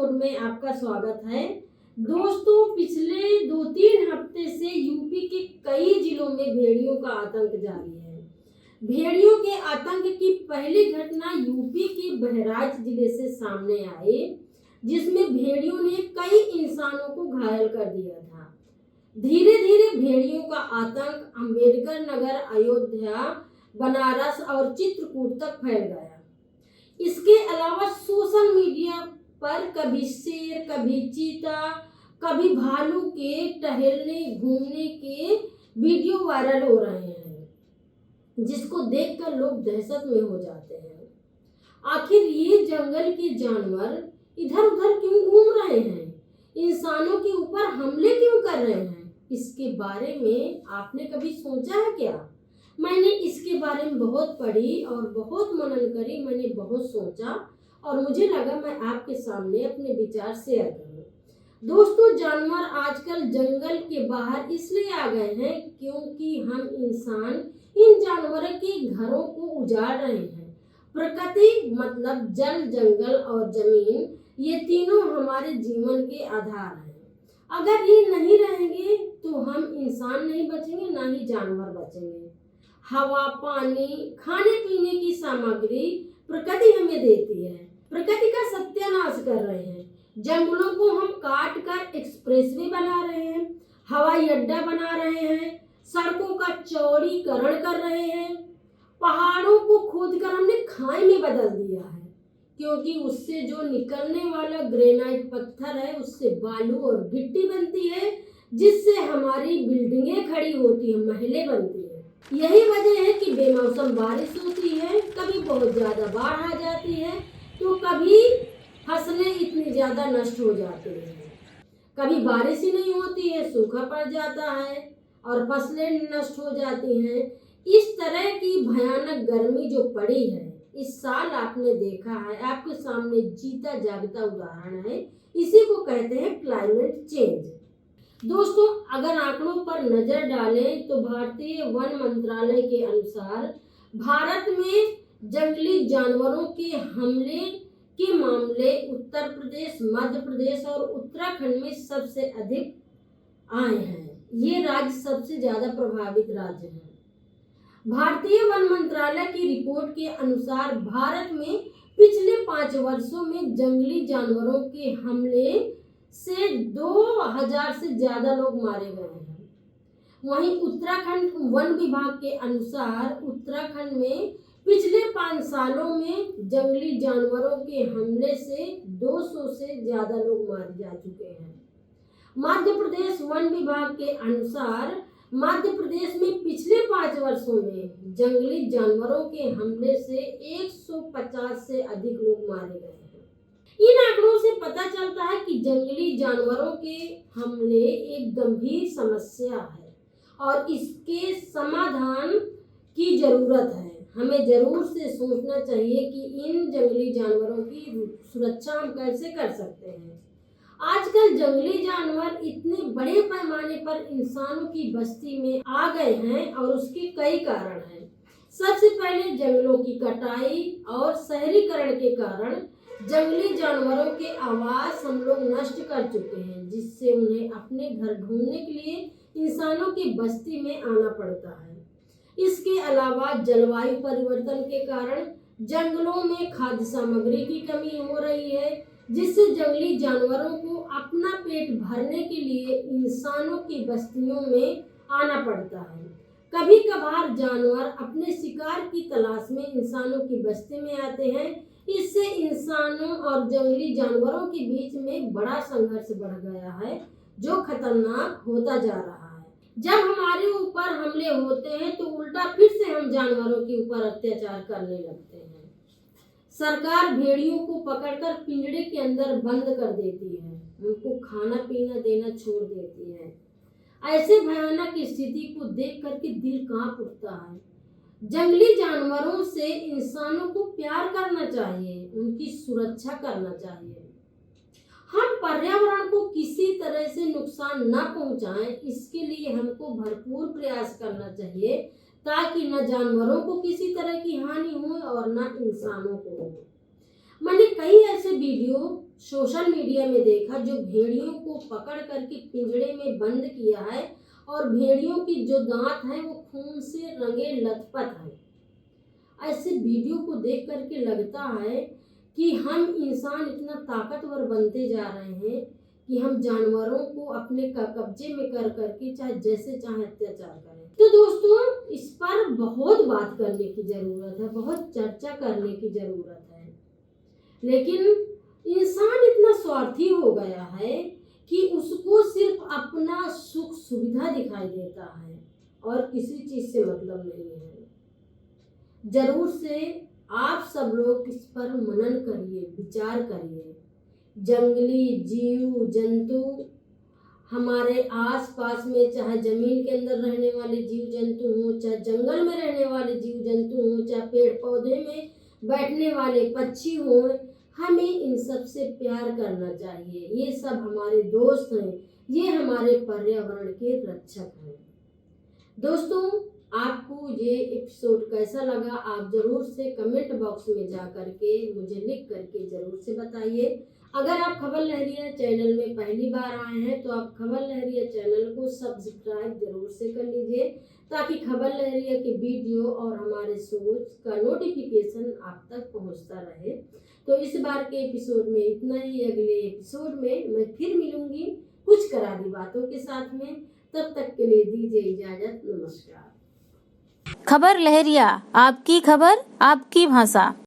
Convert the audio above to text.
Episode में आपका स्वागत है। दोस्तों, पिछले 2-3 हफ्ते से यूपी के कई जिलों में भेड़ियों का आतंक जारी है। भेड़ियों के आतंक की पहली घटना यूपी के बहराइच जिले से सामने आई, जिसमें भेड़ियों ने कई इंसानों को घायल कर दिया था। धीरे धीरे भेड़ियों का आतंक अंबेडकर नगर, अयोध्या, बनारस और चित्रकूट तक फैल गया। इसके अलावा सोशल मीडिया पर कभी शेर, कभी चीता, कभी भालू के टहलने घूमने के वीडियो वायरल हो रहे हैं, जिसको देखकर लोग दहशत में हो जाते हैं। आखिर ये जंगल के जानवर इधर उधर क्यों घूम रहे हैं? इंसानों के ऊपर हमले क्यों कर रहे हैं? इसके बारे में आपने कभी सोचा है क्या? मैंने इसके बारे में बहुत पढ़ी और बहुत मनन करी। मैंने बहुत सोचा और मुझे लगा मैं आपके सामने अपने विचार शेयर करूं। दोस्तों, जानवर आजकल जंगल के बाहर इसलिए आ गए हैं क्योंकि हम इंसान इन जानवरों के घरों को उजाड़ रहे हैं। प्रकृति मतलब जल, जंगल और जमीन, ये तीनों हमारे जीवन के आधार हैं। अगर ये नहीं रहेंगे तो हम इंसान नहीं बचेंगे, ना ही जानवर बचेंगे। हवा, पानी, खाने पीने की सामग्री प्रकृति हमें देती है। प्रकृति का सत्यानाश कर रहे हैं। जंगलों को हम काट कर एक्सप्रेसवे बना रहे हैं, हवाई अड्डा बना रहे हैं, सड़कों का चौड़ीकरण कर रहे हैं। पहाड़ों को खोदकर हमने खाई में बदल दिया है, क्योंकि उससे जो निकलने वाला ग्रेनाइट पत्थर है, उससे बालू और गिट्टी बनती है, जिससे हमारी बिल्डिंगें खड़ी होती है, महलें बनती है। यही वजह है कि बेमौसम बारिश होती है, कभी बहुत ज़्यादा बाढ़ आ जाती है, तो कभी फसलें इतनी ज़्यादा नष्ट हो जाती हैं। कभी बारिश ही नहीं होती है, सूखा पड़ जाता है और फसलें नष्ट हो जाती हैं। इस तरह की भयानक गर्मी जो पड़ी है इस साल, आपने देखा है, आपके सामने जीता जागता उदाहरण है। इसी को कहते हैं क्लाइमेट चेंज। दोस्तों, अगर आंकड़ों पर नजर डालें तो भारतीय वन मंत्रालय के अनुसार भारत में जंगली जानवरों के हमले के मामले उत्तर प्रदेश, मध्य प्रदेश और उत्तराखंड में सबसे अधिक आए हैं। ये राज्य सबसे ज्यादा प्रभावित राज्य हैं। भारतीय वन मंत्रालय की रिपोर्ट के अनुसार भारत में पिछले 5 वर्षों में जंगली जानवरों के हमले से 2000 से ज्यादा लोग मारे गए हैं। वहीं उत्तराखंड वन विभाग के अनुसार उत्तराखंड में पिछले 5 सालों में जंगली जानवरों के हमले से 200 से ज्यादा लोग मारे जा चुके हैं। मध्य प्रदेश वन विभाग के अनुसार मध्य प्रदेश में पिछले 5 वर्षों में जंगली जानवरों के हमले से 150 से अधिक लोग मारे गए हैं। इन आंकड़ों से पता चलता है कि जंगली जानवरों के हमले एक गंभीर समस्या है और इसके समाधान की जरूरत है। हमें जरूर से सोचना चाहिए कि इन जंगली जानवरों की सुरक्षा हम कैसे कर सकते हैं। आजकल जंगली जानवर इतने बड़े पैमाने पर इंसानों की बस्ती में आ गए हैं और उसके कई कारण हैं। सबसे पहले जंगलों की कटाई और शहरीकरण के कारण जंगली जानवरों के आवास हम लोग नष्ट कर चुके हैं, जिससे उन्हें अपने घर ढूंढने के लिए इंसानों की बस्ती में आना पड़ता है। इसके अलावा जलवायु परिवर्तन के कारण जंगलों में खाद्य सामग्री की कमी हो रही है, जिससे जंगली जानवरों को अपना पेट भरने के लिए इंसानों की बस्तियों में आना पड़ता है। कभी कभार जानवर अपने शिकार की तलाश में इंसानों की बस्ती में आते हैं। इससे इंसानों और जंगली जानवरों के बीच में बड़ा संघर्ष बढ़ गया है, जो खतरनाक होता जा रहा है। जब हमारे ऊपर हमले होते हैं तो उल्टा फिर से हम जानवरों के ऊपर अत्याचार करने लगते हैं। सरकार भेड़ियों को पकड़कर पिंजरे के अंदर बंद कर देती है, उनको खाना पीना देना छोड़ देती है। ऐसे भयानक स्थिति को देख करके दिल कांप उठता है। जंगली जानवरों से इंसानों को प्यार करना चाहिए, उनकी सुरक्षा करना चाहिए। हम पर्यावरण को किसी तरह से नुकसान न पहुंचाएं, इसके लिए हमको भरपूर प्रयास करना चाहिए, ताकि न जानवरों को किसी तरह की हानि हो और न इंसानों को हो। मैंने कई ऐसे वीडियो सोशल मीडिया में देखा जो भेड़ियों को पकड़ करके पिंजड़े में बंद किया है और भेड़ियों की जो दांत हैं वो खून से रंगे लथपथ हैं। ऐसे वीडियो को देख करके लगता है कि हम इंसान इतना ताकतवर बनते जा रहे हैं कि हम जानवरों को अपने कब्जे में कर करके चाहे जैसे चाहे अत्याचार करें। तो दोस्तों, इस पर बहुत बात करने की ज़रूरत है, बहुत चर्चा करने की ज़रूरत है। लेकिन इंसान इतना स्वार्थी हो गया है कि उसको सिर्फ अपना सुख सुविधा दिखाई देता है और किसी चीज़ से मतलब नहीं है। जरूर से आप सब लोग इस पर मनन करिए, विचार करिए। जंगली जीव जंतु हमारे आसपास में, चाहे जमीन के अंदर रहने वाले जीव जंतु हों, चाहे जंगल में रहने वाले जीव जंतु हों, चाहे पेड़ पौधे में बैठने वाले पक्षी हों, हमें इन सब से प्यार करना चाहिए। ये सब हमारे दोस्त हैं, ये हमारे पर्यावरण के रक्षक हैं। दोस्तों, आपको ये एपिसोड कैसा लगा आप ज़रूर से कमेंट बॉक्स में जा करके मुझे लिख करके ज़रूर से बताइए। अगर आप खबर लहरिया चैनल में पहली बार आए हैं तो आप खबर लहरिया चैनल को सब्सक्राइब जरूर से कर लीजिए ताकि खबर लहरिया के वीडियो और हमारे शोज का नोटिफिकेशन आप तक पहुंचता रहे। तो इस बार के एपिसोड में इतना ही। अगले एपिसोड में मैं फिर मिलूंगी कुछ करारी बातों के साथ में। तब तक के लिए दीजिए इजाजत। नमस्कार। खबर लहरिया, आपकी खबर आपकी भाषा।